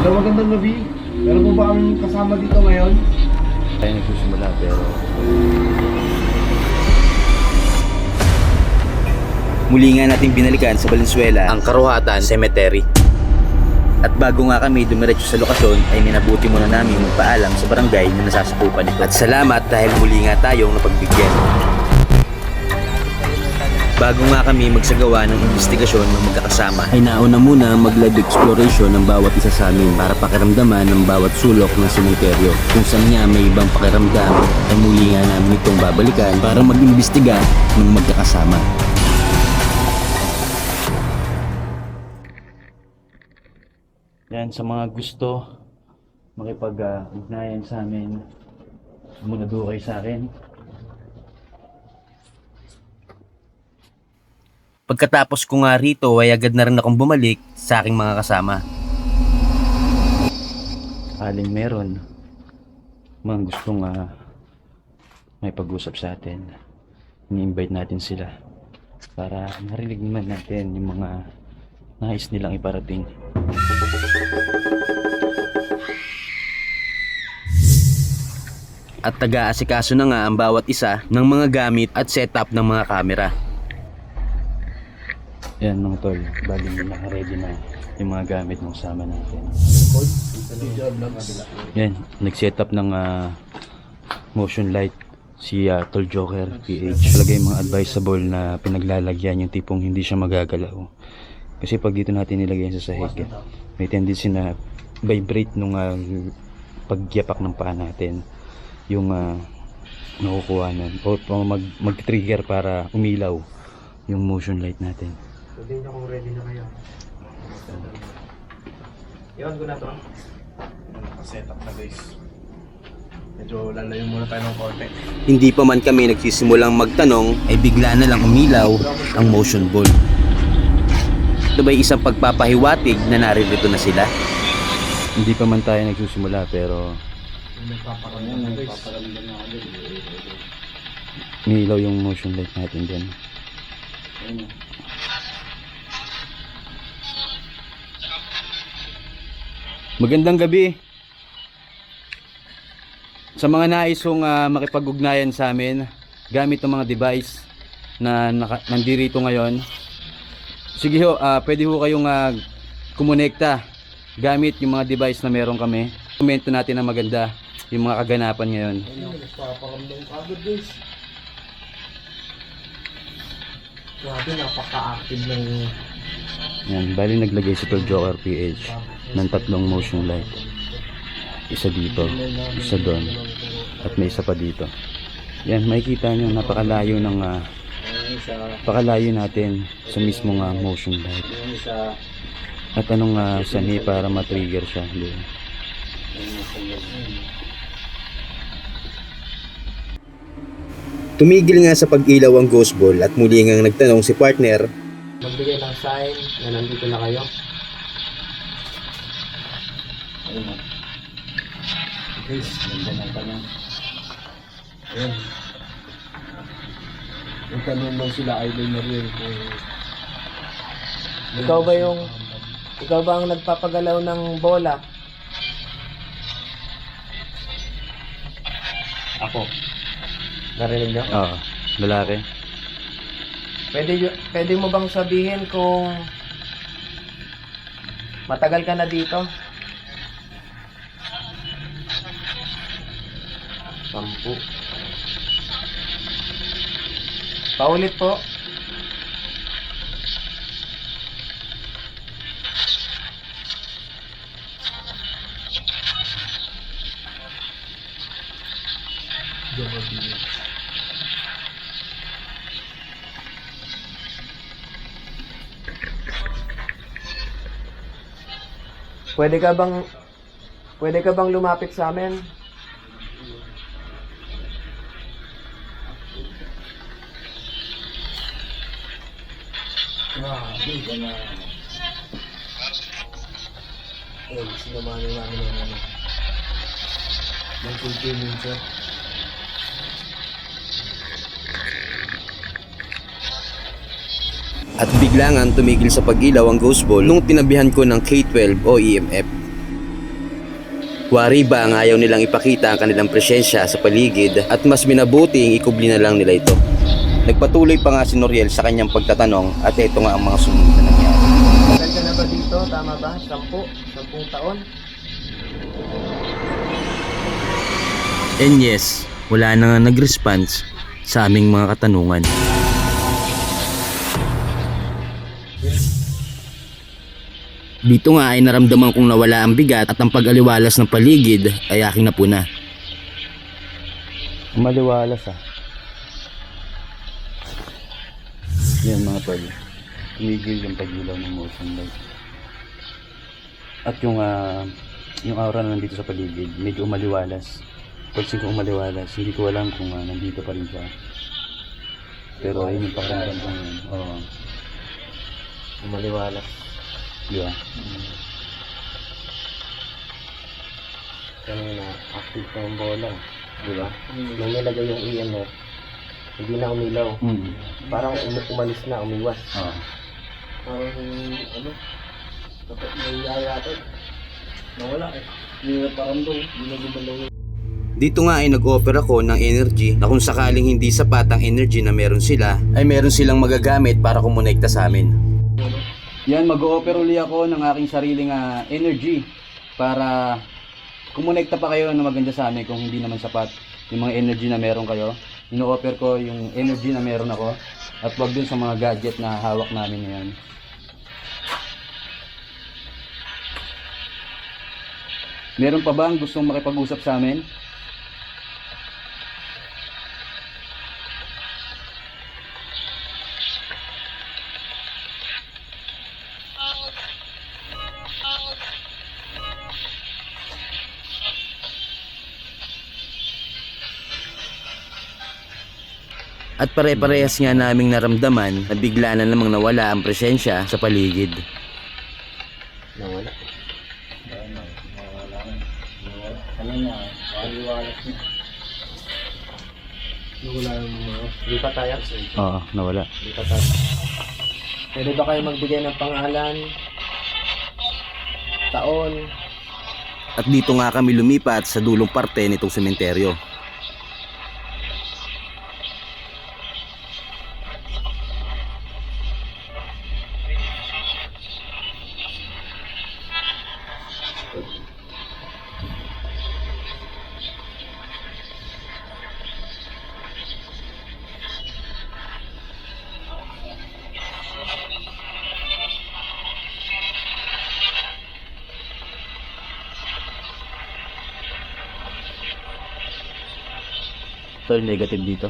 Hello, magandang gabi. Meron po ba ang kasama dito ngayon? Tayo nagsusimula pero muli nga nating binalikan sa Valenzuela ang Karuhatan Cemetery. At bago nga kami dumiretso sa lokasyon ay minabuti muna namin magpaalam sa barangay na nasasakupan nito. At salamat dahil muli nga tayong napagbigyan. Bago nga kami magsagawa ng investigasyon ng magkakasama ay nauna muna mag-live exploration ng bawat isa sa amin para pakiramdaman ng bawat sulok ng sementeryo. Kung saan nga may ibang pakiramdam ay muli nga namin itong babalikan para mag-imbestiga ng magkakasama. Yan, sa mga gusto makipag-ugnayan sa amin, muna doon kayo sa akin. Pagkatapos ko nga rito ay agad na rin akong bumalik sa aking mga kasama. Aling meron mga gustong may pag-usap sa atin, ini-invite natin sila para marinig naman natin yung mga nais nilang iparating. At taga-asikaso na nga ang bawat isa ng mga gamit at setup ng mga kamera. Yan mga tol, bali naka-ready na yung mga gamit ng sama natin. Yan, nag-setup ng motion light si Tol Joker PH. Talaga yung mga advisable na pinaglalagyan yung tipong hindi siya magagalaw. Kasi pag dito natin nilagay sa sahig, may tendency na vibrate nung pagyapak ng paa natin yung nakukuha nun. O mag-trigger para umilaw yung motion light natin. Sabihin niyo kung ready na kayo. Iwan ko na to. Naka-setup na guys. Medyo lalayo muna tayo ng konti. Hindi pa man kami nagsisimulang magtanong ay bigla na lang umilaw ang motion ball. Ito ba'y isang pagpapahiwatig na naririto na sila? Hindi pa man tayo nagsisimula pero umilaw yung motion light natin dyan. Magandang gabi sa mga nais kong makipag-ugnayan sa amin gamit ng mga device na nandirito ngayon. Sige ho, pwede ho kayong kumonekta gamit yung mga device na meron kami. Komento natin na maganda yung mga kaganapan ngayon. Grabe, napaka-active ng... Yan, bali naglagay si Tol Joker PH ng tatlong motion light. Isa dito, isa doon, at may isa pa dito. Yan, makikita nyo napakalayo ng napakalayo natin sa mismong motion light. At anong sani para matrigger siya. Tumigil nga sa pag-ilaw ang ghost ball at muli nga nagtanong si partner. Magbigay ng sign na nandito na kayo. Ayun. Guys, ganda na pala. Ayun. Yung tanong lang sila, idol na rin kung... Ikaw ba ang nagpapagalaw ng bola? Ako. Narinig niyo? Oo, lalaki. Pwede mo bang sabihin kung matagal ka na dito? 10. Paulit po. Pwede ka bang lumapit sa amin? Grabe ka na. Sinamanin namin ng fulfillment siya. At biglangan tumigil sa pag-ilaw ang ghost ball nung tinabihan ko ng K12 o EMF. Wari ba ang ayaw nilang ipakita ang kanilang presensya sa paligid at mas minabuting ikubli na lang nila ito. Nagpatuloy pa nga si Noriel sa kanyang pagtatanong at ito nga ang mga sumunod na nangyari. Tagal ka na ba dito? Tama ba? 10 taon? And yes, wala na nga nag-response sa aming mga katanungan. Dito nga ay naramdaman kong nawala ang bigat at ang pag-aliwalas ng paligid ay aking napuna. Maliwalas ah. Yan mga tol. Tumigil yung pag-ilaw ng motion light. At yung aura na nandito sa paligid, medyo umaliwalas. Pagsin ko umaliwalas, hindi ko alam kung nandito pa rin siya. Pero ayun yung pakiramdam ko yun. Oo. Maliwalas. Di ba? Kanina, active pa yung bola. Di ba? Nung nilagay yung EMF, hindi na umilaw. Parang umalis na, umiwas. Oo. Parang dapat may yayatid. Nawala eh. Hindi na parang doon, hindi na gumalaw. Dito nga ay nag-offer ako ng energy na kung sakaling hindi sapat ang energy na meron sila, ay meron silang magagamit para kumonekta sa amin. Yan, mag-offer uli ako ng aking sariling energy para kumonekta pa kayo na maganda sa amin kung hindi naman sapat yung mga energy na meron kayo. Ino-offer ko yung energy na meron ako at wag dun sa mga gadget na hawak namin ngayon. Meron pa ba ang gustong makipag-usap sa amin? At pare-parehas nga naming naramdaman na bigla na namang nawala ang presensya sa paligid. Nawala. Kanina, waliwalas na. Nawala yung mga... Lipat tayo? Oo, nawala. Lipat tayo. Pwede ba kayo magbigay ng pangalan? Taon? At dito nga kami lumipat sa dulong parte nitong sementeryo. Tol, negative dito.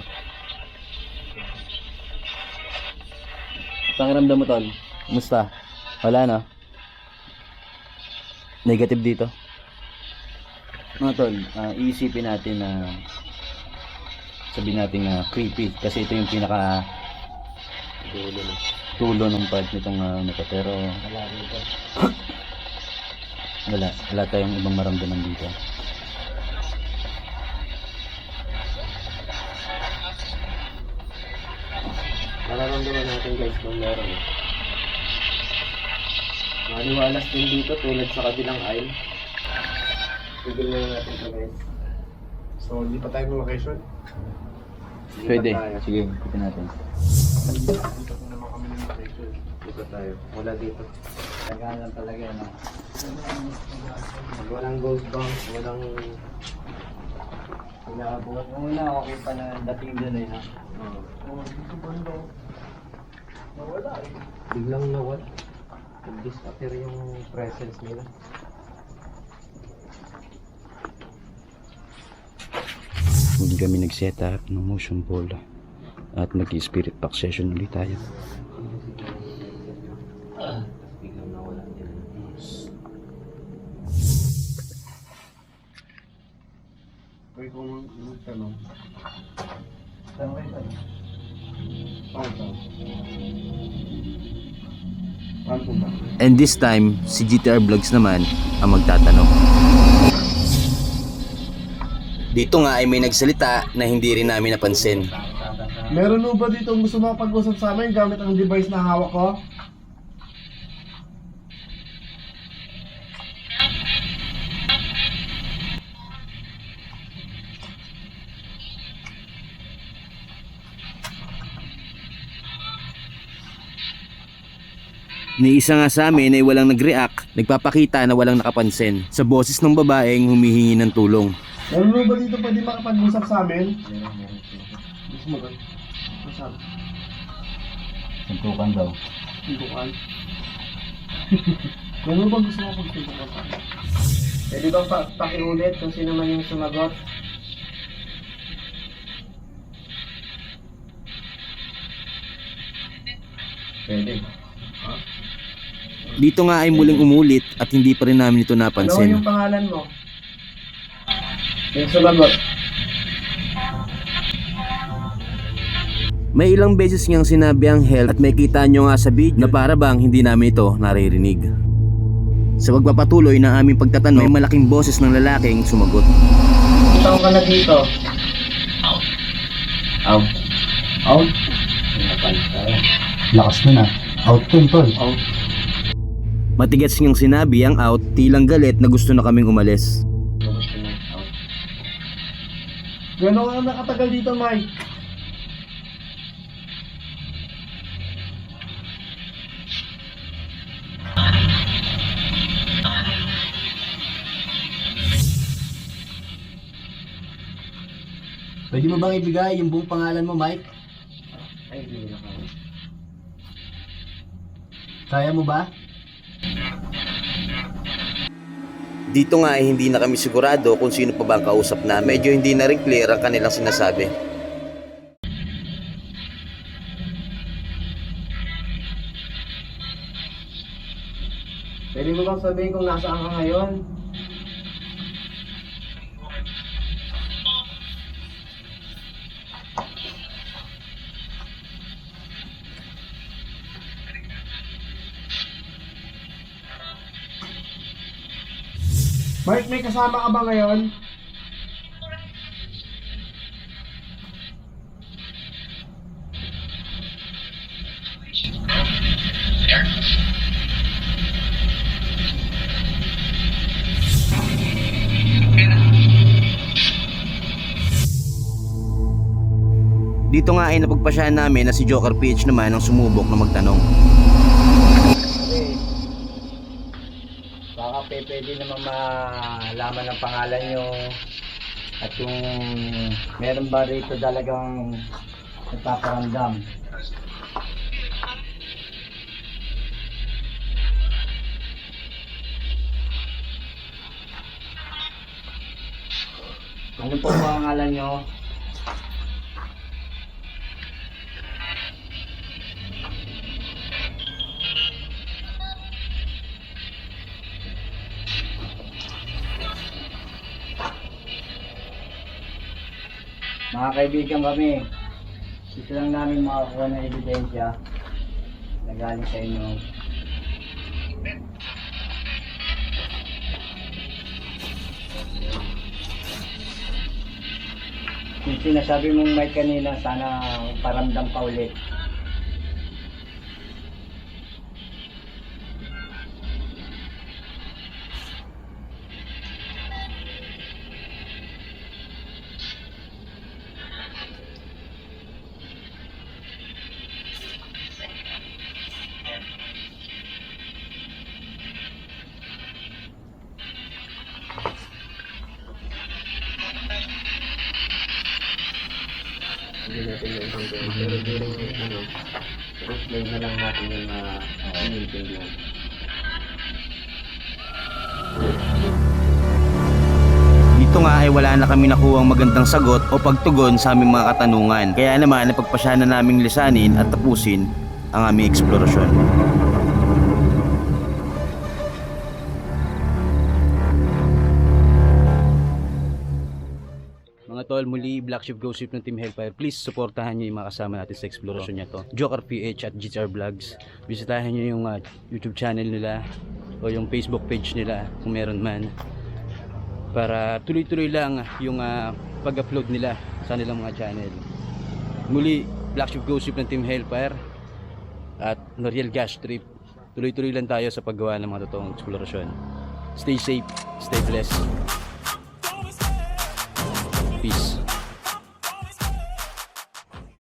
Pakiramdam mo, Tol? Musta? Wala na? Negative dito. Mga Tol, iisipin natin na sabihin natin na creepy kasi ito yung pinaka tulo ng part nitong pero Wala dito. wala tayong ibang maramdaman dito. Nararamdaman natin guys kung meron. Maliwalas din dito tulad sa kabilang aisle. Tigil na natin ito guys. So, hindi pa tayo ng location. Pwede. Sige, ikutin natin. Dito po naman kami ng location. Dito tayo. Wala dito. Tagalan talaga no. Walang ghost bounce, walang... Pinabuhat mo na ako pa na dating doon eh. Oh, dito ba daw? Nawala eh. Biglang nawala. Nag-disappear yung presence nila. Hindi kami nag-set up ng motion ball at nag-spirit pack session ulit tayo. Biglang nawala nila. Pwede kong magtanong. Saan mo ito? Paano ba? And this time, si GTR Vlogs naman ang magtatanong. Dito nga ay may nagsalita na hindi rin namin napansin. Meron mo ba dito gusto makapag-usap sa amin gamit ang device na hawak ko? Ni isa nga sa amin ay walang nag-react, nagpapakita na walang nakapansin sa boses ng babaeng humihingi ng tulong. Meron mo ba dito pwede makapag-usap sa amin? Gusto mo ba? Masarap. Suntukan daw. Tuntukan. Meron mo ba gusto mo pag-tuntukan sa amin? Pwede bang pakiulit kung sino man yung sumagot? Pwede. Dito nga ay muling umulit at hindi pa rin namin ito Ano napansin. yung pangalan mo? Yung sumagot. May ilang beses niyang sinabi ang health at may kita nyo nga sa video na para bang hindi namin ito naririnig. Sa pagpapatuloy ng aming pagtatanong, may malaking boses ng lalaking sumagot. Taong ka na dito? Out. Out? Lakas mo na. Out yun, tol. Out. Matigas niyang sinabi ang out, tilang galit na gusto na kaming umalis. Out. Gano'n ka nakatagal dito, Mike? Pwede mo bang ibigay yung buong pangalan mo, Mike? Ay, hindi na kaya. Kaya mo ba? Dito nga ay hindi na kami sigurado kung sino pa ba ang kausap na. Medyo hindi na rin clear ang kanilang sinasabi. Pwede mo bang sabihin kung nasaan ka ngayon? Mike, may kasama ka ba ngayon? Dito nga ay napagpasyahan namin na si Joker PH naman ang sumubok na magtanong. Baka pwede naman malaman ng pangalan nyo at kung meron ba rito talagang nagpaparamdam. Ano po ang pangalan nyo? Mga kaibigan kami, gusto lang namin makakuha ng ebidensya na galing sa inyo. Yung sinasabi mong may kanina, sana paramdam pa ulit. Hindi natin yung isang doon. Pero during ano, explain na lang natin yung inintindi. Dito nga ay wala na kami nakuhang magandang sagot o pagtugon sa aming mga katanungan. Kaya naman napagpasya na naming lisanin at tapusin ang aming eksplorasyon. Mga tol, muli Black Sheep Ghost Ship ng Team Hellfire. Please supportahan nyo yung mga kasama natin sa eksplorasyon niya to. Joker PH at GTR Vlogs. Bisitahin nyo yung YouTube channel nila o yung Facebook page nila kung meron man. Para tuloy-tuloy lang yung pag-upload nila sa nilang mga channel. Muli, Black Sheep Ghost Ship ng Team Hellfire at Noriel Gas Trip. Tuloy-tuloy lang tayo sa paggawa ng mga totoong eksplorasyon. Stay safe, stay blessed. Peace.